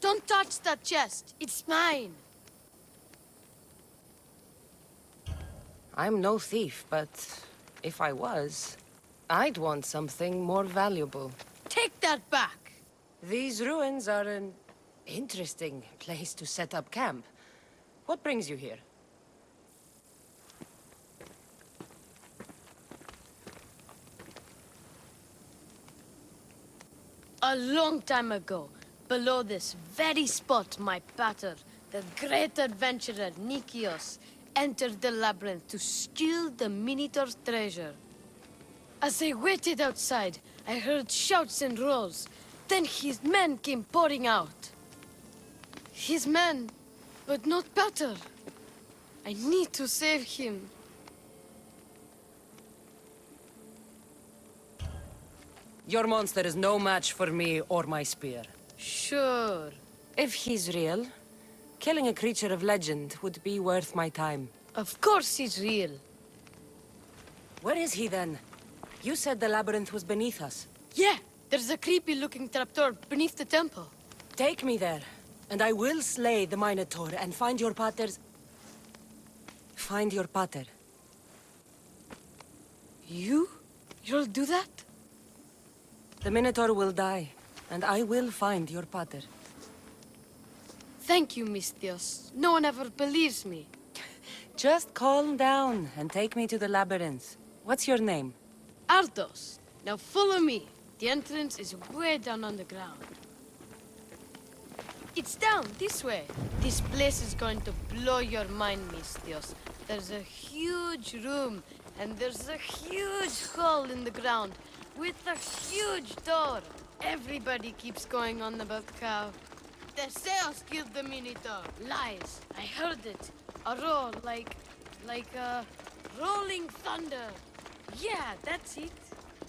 Don't touch that chest. It's mine. I'm no thief, but if I was, I'd want something more valuable. Take that back. These ruins are an interesting place to set up camp. What brings you here? A long time ago, below this very spot, my pater, the great adventurer Nikios, entered the labyrinth to steal the Minotaur's treasure. As I waited outside, I heard shouts and roars. Then his men came pouring out. His men, but not pater. I need to save him. Your monster is no match for me or my spear. Sure. If he's real, killing a creature of legend would be worth my time. Of course he's real. Where is he then? You said the labyrinth was beneath us. Yeah, there's a creepy-looking trapdoor beneath the temple. Take me there, and I will slay the Minotaur and find your pater's... Find your pater. You'll do that? The Minotaur will die, and I will find your pater. Thank you, Misthios. No one ever believes me. Just calm down and take me to the labyrinth. What's your name? Ardos. Now follow me. The entrance is way down on the ground. It's down, this way. This place is going to blow your mind, Misthios. There's a huge room, and there's a huge hole in the ground, with a huge door. Everybody keeps going on about how the sails killed the Minotaur. Lies. I heard it. A roar like rolling thunder. Yeah, that's it.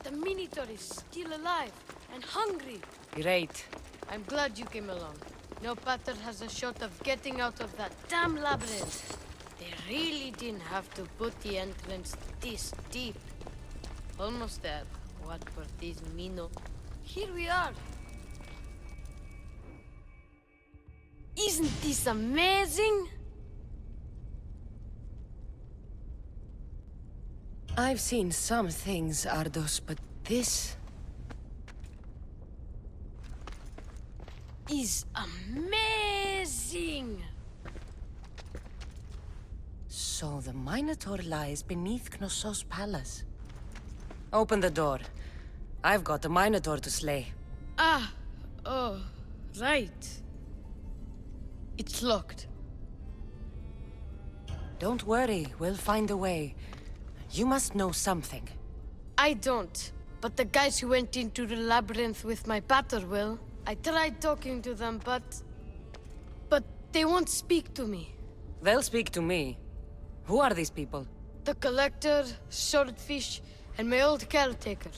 The Minotaur is still alive and hungry. Great. I'm glad you came along. No pater has a shot of getting out of that damn labyrinth. They really didn't have to put the entrance this deep. Almost there. What for these Mino? Here we are. Isn't this amazing? I've seen some things, Ardos, but this... is amazing! So the Minotaur lies beneath Knossos' palace. Open the door. I've got a Minotaur to slay. Oh, right. It's locked. Don't worry, we'll find a way. You must know something. I don't, but the guys who went into the labyrinth with my pater will. I tried talking to them, but they won't speak to me. They'll speak to me. Who are these people? The collector, swordfish, and my old caretaker.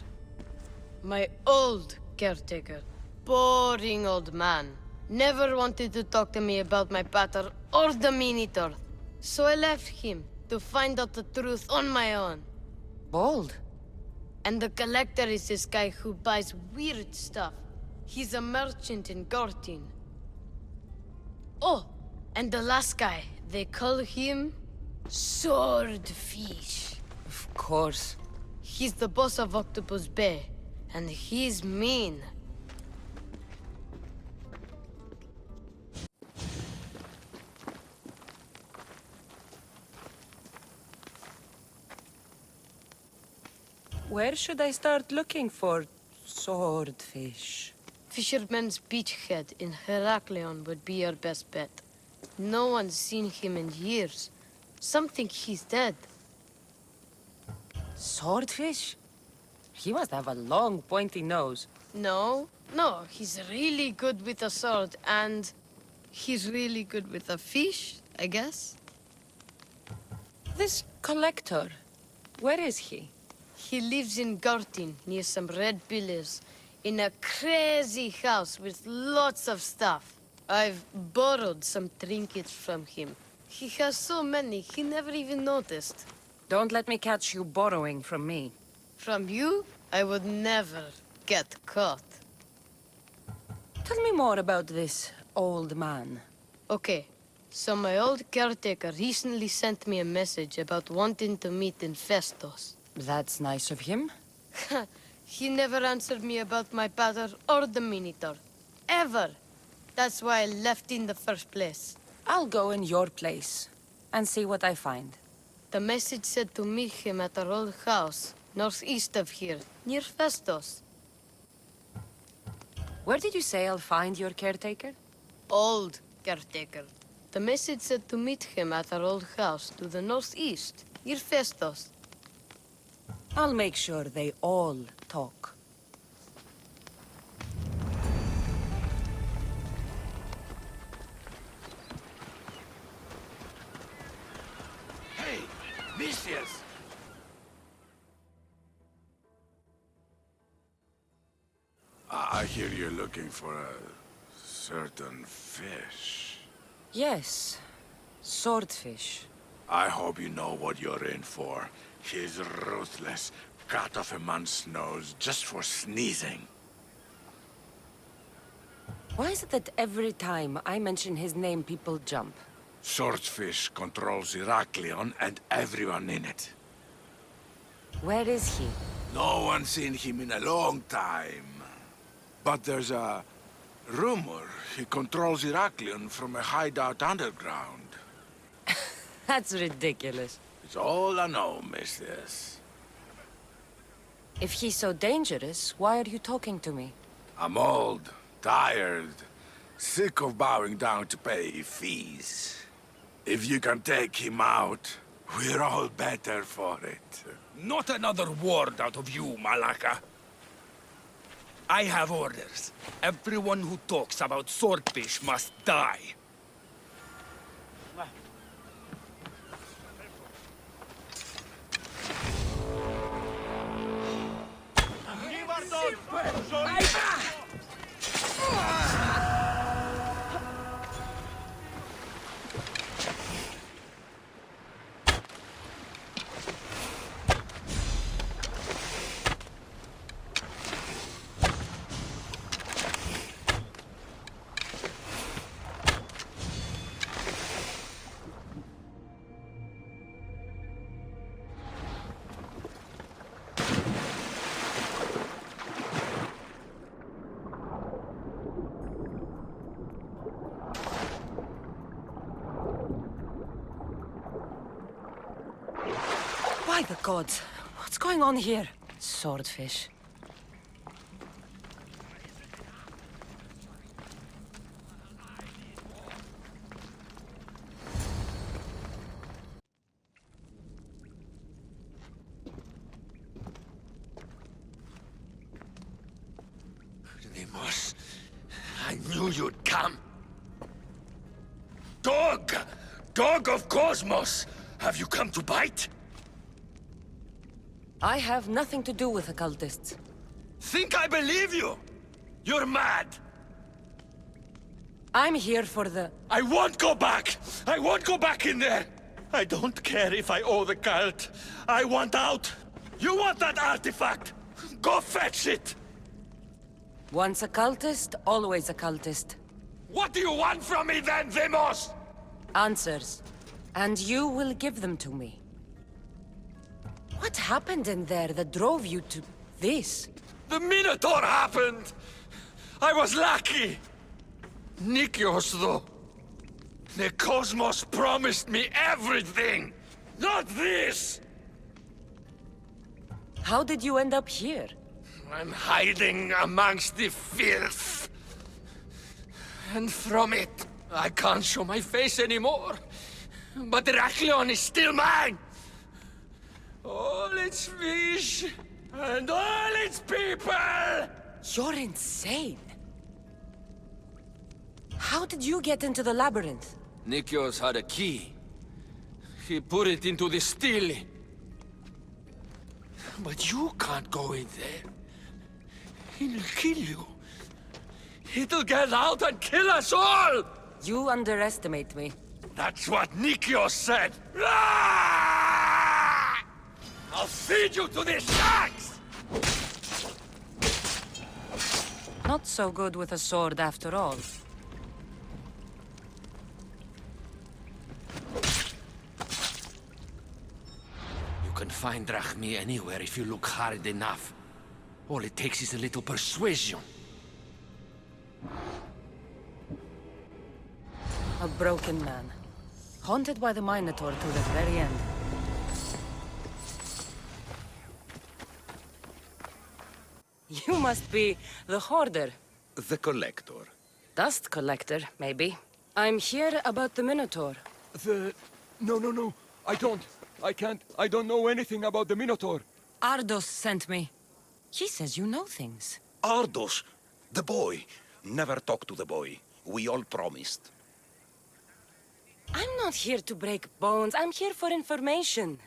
My old caretaker. Boring old man. Never wanted to talk to me about my pater or the Minotaur. So I left him to find out the truth on my own. Bold. And the collector is this guy who buys weird stuff. He's a merchant in Gortin. Oh, and the last guy, they call him Swordfish. Of course. He's the boss of Octopus Bay, and he's mean. Where should I start looking for swordfish? Fisherman's Beachhead in Heraklion would be your best bet. No one's seen him in years. Some think he's dead. Swordfish? He must have a long, pointy nose. No, he's really good with a sword, and he's really good with a fish, I guess. This collector, where is he? He lives in Gortin, near some red pillars, in a crazy house with lots of stuff. I've borrowed some trinkets from him. He has so many, he never even noticed. Don't let me catch you borrowing from me. From you, I would never get caught. Tell me more about this old man. Okay, so my old caretaker recently sent me a message about wanting to meet in Festos. That's nice of him. He never answered me about my pater or the Minotaur. Ever. That's why I left in the first place. I'll go in your place and see what I find. The message said to meet him at our old house, northeast of here, near Festos. Where did you say I'll find your caretaker? Old caretaker. The message said to meet him at our old house to the northeast, near Festos. I'll make sure they all talk. Hey, Mítcas! I hear you're looking for a certain fish. Yes, swordfish. I hope you know what you're in for. He's ruthless. Cut off a man's nose just for sneezing. Why is it that every time I mention his name, people jump? Swordfish controls Heraklion and everyone in it. Where is he? No one's seen him in a long time. But there's a rumor he controls Heraklion from a hideout underground. That's ridiculous. It's all I know, Mítcas. If he's so dangerous, why are you talking to me? I'm old, tired, sick of bowing down to pay fees. If you can take him out, we're all better for it. Not another word out of you, Malaka. I have orders. Everyone who talks about swordfish must die. By the gods, what's going on here? Swordfish. Deimos, I knew you'd come. Dog! Dog of Cosmos! Have you come to bite? I have nothing to do with occultists. Think I believe you? You're mad! I'm here for the... I won't go back! I won't go back in there! I don't care if I owe the cult. I want out! You want that artifact? Go fetch it! Once a cultist, always a cultist. What do you want from me then, Deimos? Answers. And you will give them to me. What happened in there that drove you to this? The Minotaur happened! I was lucky! Nikios, though. The Cosmos promised me everything! Not this! How did you end up here? I'm hiding amongst the filth. And from it, I can't show my face anymore. But Heraklion is still mine! All its fish, and all its people! You're insane. How did you get into the labyrinth? Nikios had a key. He put it into the stele. But you can't go in there. He'll kill you. It'll get out and kill us all! You underestimate me. That's what Nikios said! Ah! I'll feed you to the sharks! Not so good with a sword after all. find drachmi anywhere if you look hard enough. All it takes is a little persuasion. A broken man. Haunted by the Minotaur to the very end. You must be the hoarder. The collector. Dust collector, maybe. I'm here about the Minotaur. No. I can't. I don't know anything about the Minotaur. Ardos sent me. He says you know things. Ardos, the boy. Never talk to the boy. We all promised. I'm not here to break bones. I'm here for information.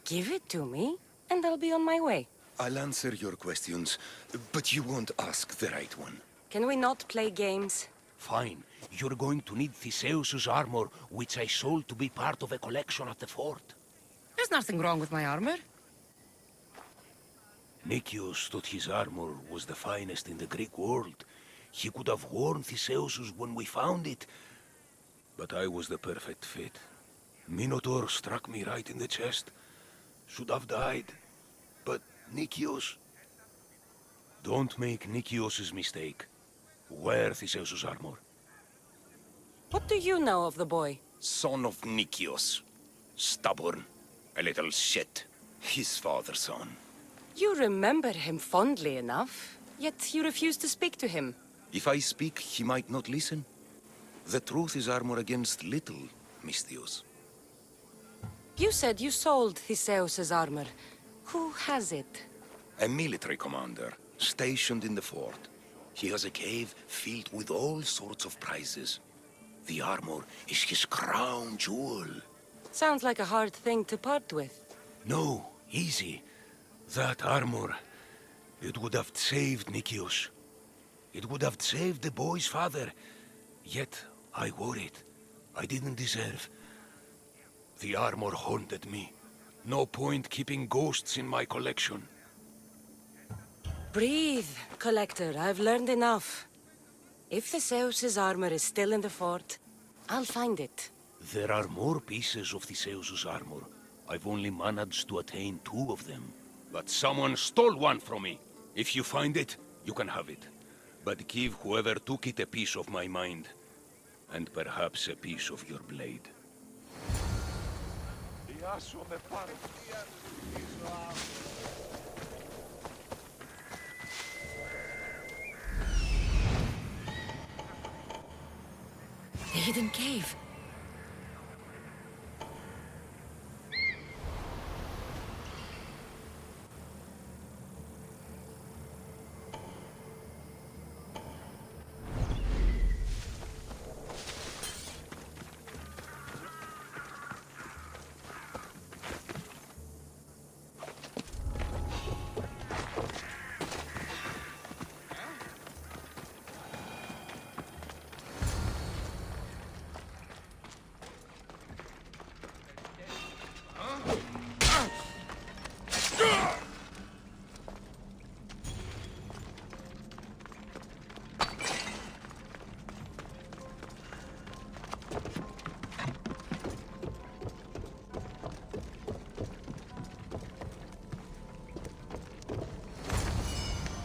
Give it to me, and I'll be on my way. I'll answer your questions, but you won't ask the right one. Can we not play games? Fine. You're going to need Theseus's armor, which I sold to be part of a collection at the fort. There's nothing wrong with my armor. Nicias thought his armor was the finest in the Greek world. He could have worn Theseus's when we found it. But I was the perfect fit. Minotaur struck me right in the chest. Should have died. But Nicias... Don't make Nicias's mistake. Wear Theseus's armor. What do you know of the boy? Son of Nicias. Stubborn. A little shit. His father's son. You remember him fondly enough, yet you refuse to speak to him. If I speak, he might not listen. The truth is armor against little, Misthios. You said you sold Theseus's armor. Who has it? A military commander, stationed in the fort. He has a cave filled with all sorts of prizes. The armor is his crown jewel. Sounds like a hard thing to part with. No, easy. That armor, it would have saved Nicias. It would have saved the boy's father. Yet, I wore it. I didn't deserve. The armor haunted me. No point keeping ghosts in my collection. Breathe, Collector. I've learned enough. If Theseus's armor is still in the fort, I'll find it. There are more pieces of Theseus's armor. I've only managed to attain 2 of them. But someone stole one from me. If you find it, you can have it. But give whoever took it a piece of my mind. And perhaps a piece of your blade. The hidden cave.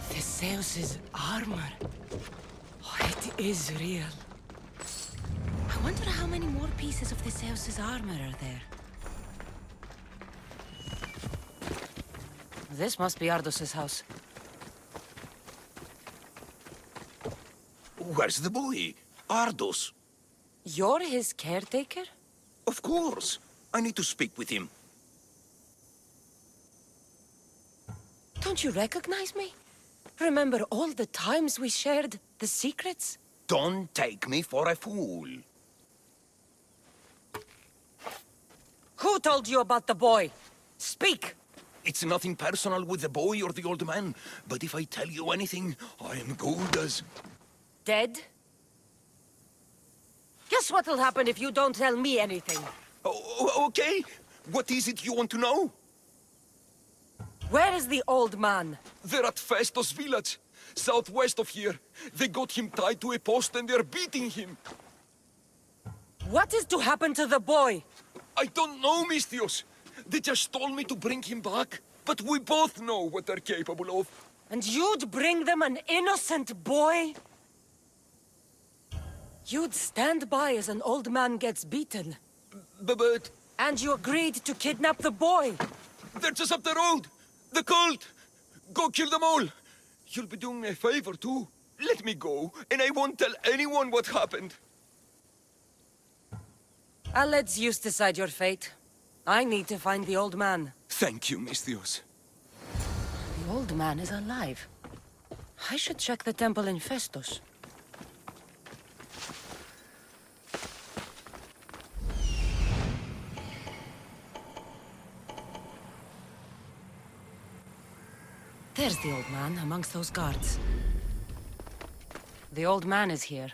Theseus's armor. Oh, it is real. I wonder how many more pieces of Theseus's armor are there. This must be Ardos's house. Where's the boy? Ardos. You're his caretaker? Of course. I need to speak with him. Don't you recognize me? Remember all the times we shared the secrets? Don't take me for a fool. Who told you about the boy? Speak! It's nothing personal with the boy or the old man. But if I tell you anything, I am good as... Dead? Guess what'll happen if you don't tell me anything? Okay. What is it you want to know? Where is the old man? They're at Festos village, southwest of here. They got him tied to a post and they're beating him. What is to happen to the boy? I don't know, Misthios. They just told me to bring him back. But we both know what they're capable of. And you'd bring them an innocent boy? You'd stand by as an old man gets beaten. But And you agreed to kidnap the boy. they're just up the road. The cult. Go kill them all. You'll be doing me a favor, too. Let me go, and I won't tell anyone what happened. I'll let Zeus decide your fate. I need to find the old man. Thank you, Misthios. The old man is alive. I should check the temple in Festus. There's the old man amongst those guards. The old man is here.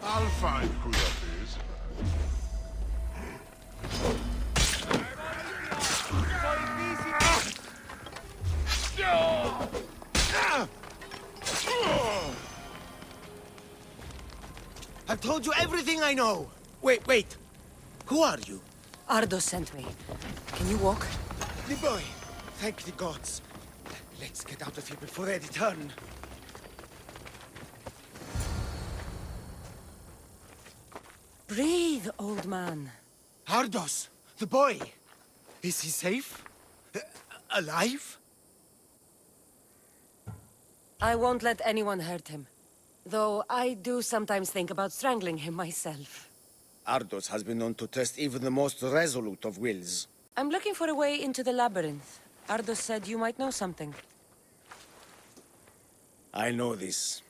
I'll find who that is. I've told you everything I know. Wait. Who are you? Ardos sent me. Can you walk? The boy. Thank the gods. Let's get out of here before they return. Breathe, old man. Ardos, the boy. Is he safe? Alive? I won't let anyone hurt him. Though I do sometimes think about strangling him myself. Ardos has been known to test even the most resolute of wills. I'm looking for a way into the labyrinth. Ardos said you might know something. I know this.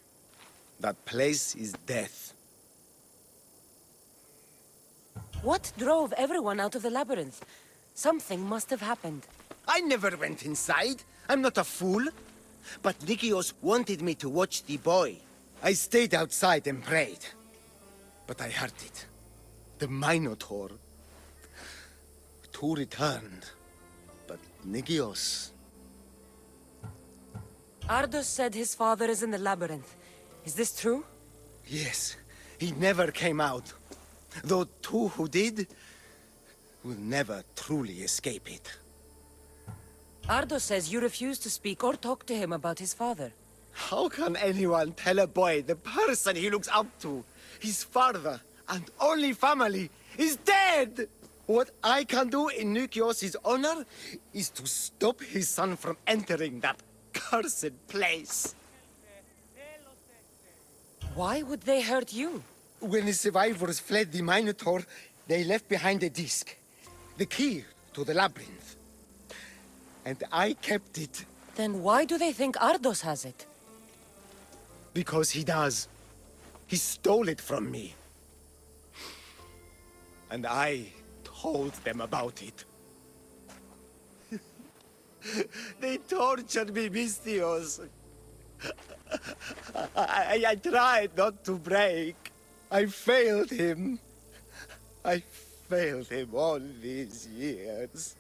That place is death. What drove everyone out of the labyrinth? Something must have happened. I never went inside. I'm not a fool. But Nikios wanted me to watch the boy. I stayed outside and prayed. But I heard it. The Minotaur. Two returned. But Nikios... Ardos said his father is in the labyrinth. Is this true? Yes, he never came out. Though two who did will never truly escape it. Ardos says you refuse to speak or talk to him about his father. How can anyone tell a boy the person he looks up to, his father and only family, is dead? What I can do in Nikios' honor is to stop his son from entering that cursed place. Why would they hurt you? When the survivors fled the Minotaur, they left behind a disc, the key to the labyrinth. And I kept it. Then why do they think Ardos has it? Because he does. He stole it from me. And I told them about it. They tortured me, Misthios. I tried not to break. I failed him. I failed him all these years.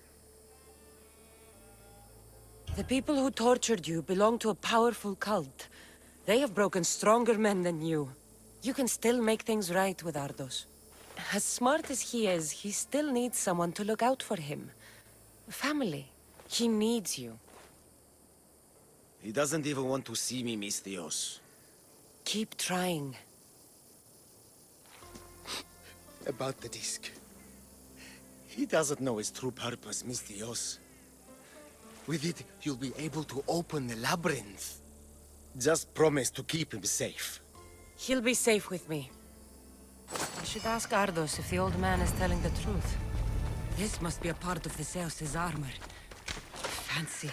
The people who tortured you belong to a powerful cult. They have broken stronger men than you. You can still make things right with Ardos. As smart as he is, he still needs someone to look out for him. Family. He needs you. He doesn't even want to see me, Misthios. Keep trying. About the disc. He doesn't know its true purpose, Misthios. With it, you'll be able to open the labyrinth. Just promise to keep him safe. He'll be safe with me. I should ask Ardos if the old man is telling the truth. This must be a part of the Zeus's armor. Fancy.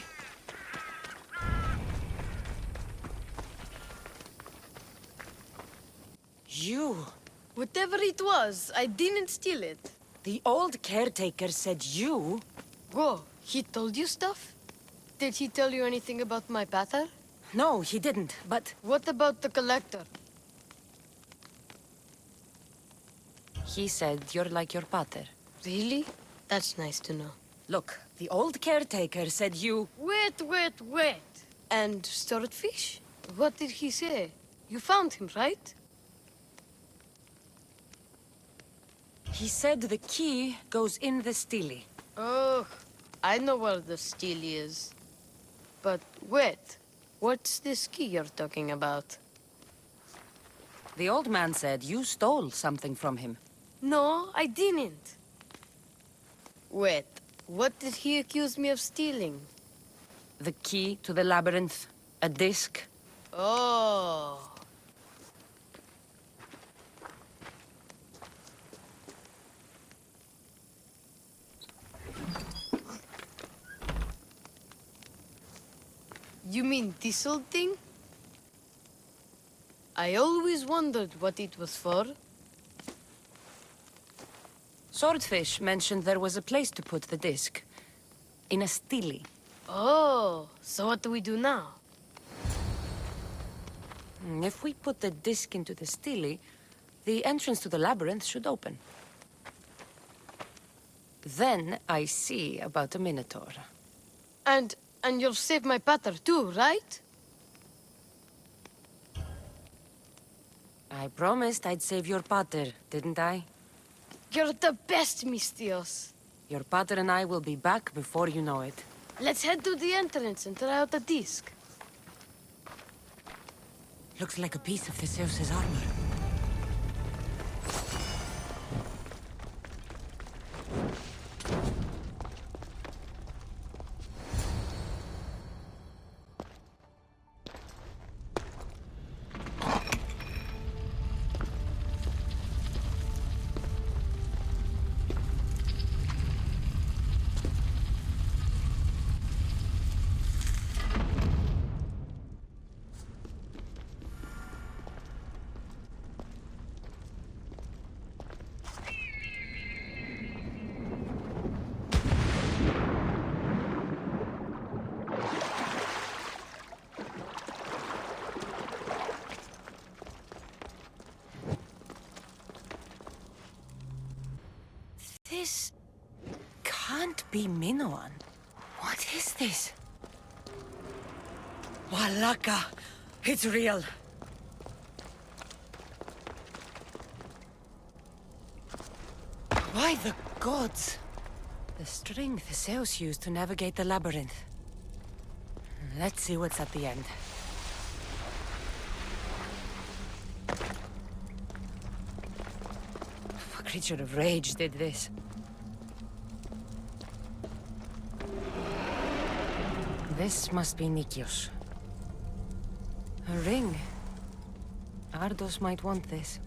You! Whatever it was, I didn't steal it. The old caretaker said you? Whoa, he told you stuff? Did he tell you anything about my pater? No, he didn't, but... What about the collector? He said you're like your pater. Really? That's nice to know. Look, the old caretaker said you... Wait. And Swordfish? What did he say? You found him, right? He said the key goes in the stele. Oh, I know where the steel is. But wait, what's this key you're talking about? The old man said you stole something from him. No, I didn't. Wait, what did he accuse me of stealing? The key to the labyrinth, a disc. Oh. You mean this old thing? I always wondered what it was for. Swordfish mentioned there was a place to put the disc. In a stele. Oh, so what do we do now? If we put the disc into the stele, the entrance to the labyrinth should open. Then I see about the Minotaur. And you'll save my pater too, right? I promised I'd save your pater, didn't I? You're the best, Mistios. Your pater and I will be back before you know it. Let's head to the entrance and try out the disc. Looks like a piece of Theseus's armor. This can't be Minoan. What is this? Walaka! It's real! Why the gods? The string Theseus used to navigate the labyrinth. Let's see what's at the end. A creature of rage did this. This must be Nikios. A ring. Ardos might want this.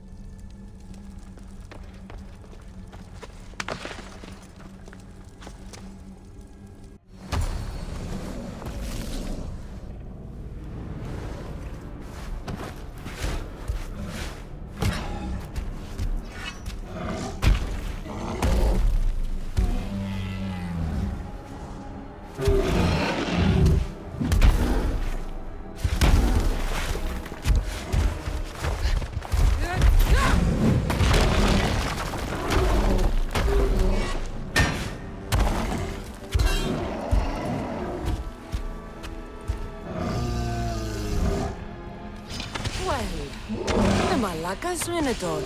Malaka's Minotaur.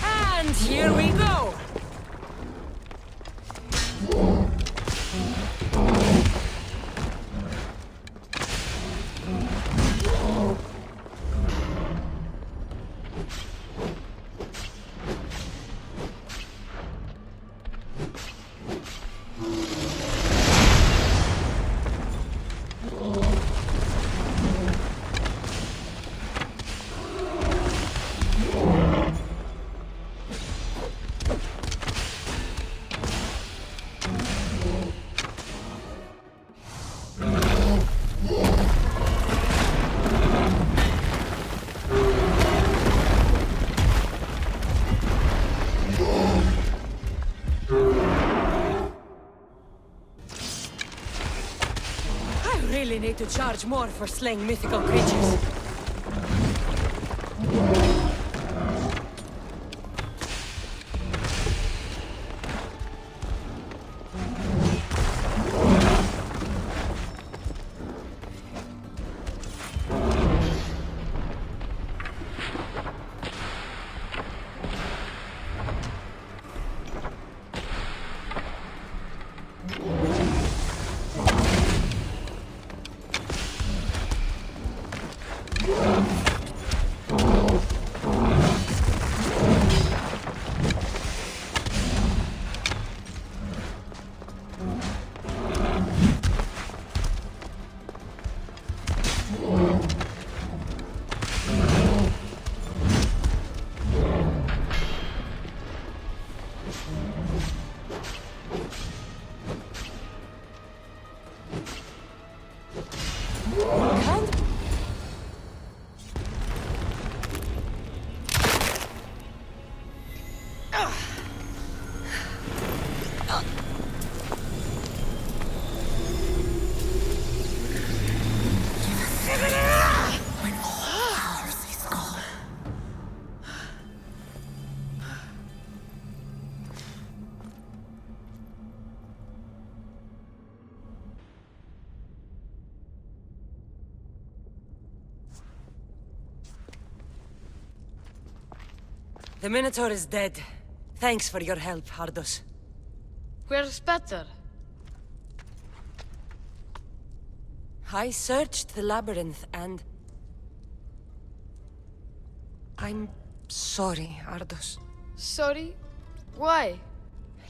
And here we go! I really need to charge more for slaying mythical creatures. The Minotaur is dead. Thanks for your help, Ardos. Where's better? I searched the labyrinth and... I'm sorry, Ardos. Sorry? Why?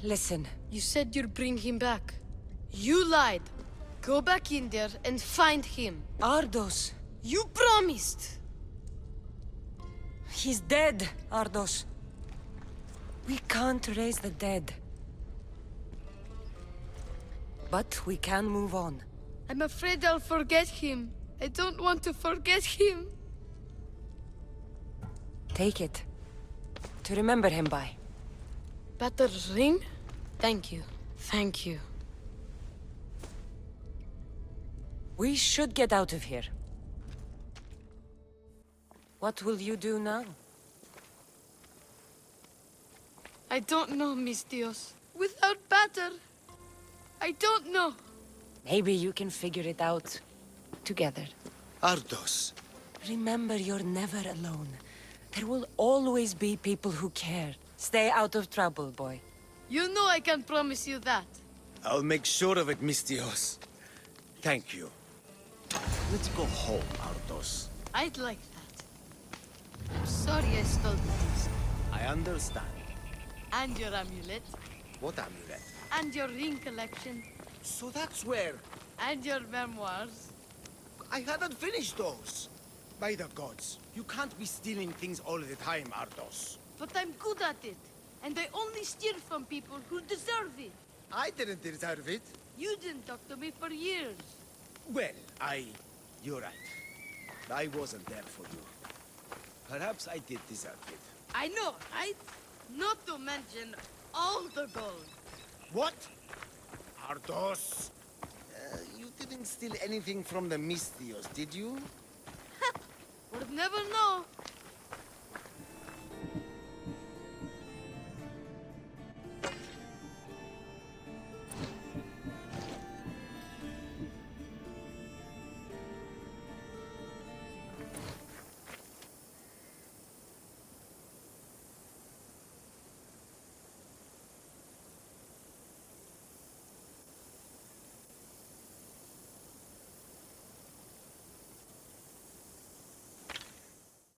Listen, You said you'd bring him back. You lied. Go back in there and find him. Ardos. You promised! He's dead, Ardos. We can't raise the dead. But we can move on. I'm afraid I'll forget him. I don't want to forget him. Take it. To remember him by. Better's ring? Thank you. Thank you. We should get out of here. What will you do now? I don't know, Mis Dios. Without Batter, I don't know. Maybe you can figure it out together. Ardos. Remember, you're never alone. There will always be people who care. Stay out of trouble, boy. You know I can promise you that. I'll make sure of it, Mistios. Thank you. Let's go home, Ardos. I'd like that. I'm sorry I stole the disc. I understand. And your amulet. What amulet? And your ring collection. So that's where... And your memoirs. I hadn't finished those. By the gods, you can't be stealing things all the time, Ardos. But I'm good at it. And I only steal from people who deserve it. I didn't deserve it. You didn't talk to me for years. Well, you're right. I wasn't there for you. Perhaps I did deserve it. I know, right? Not to mention all the gold. What? Ardos? You didn't steal anything from the Mistios, did you? We'll never know.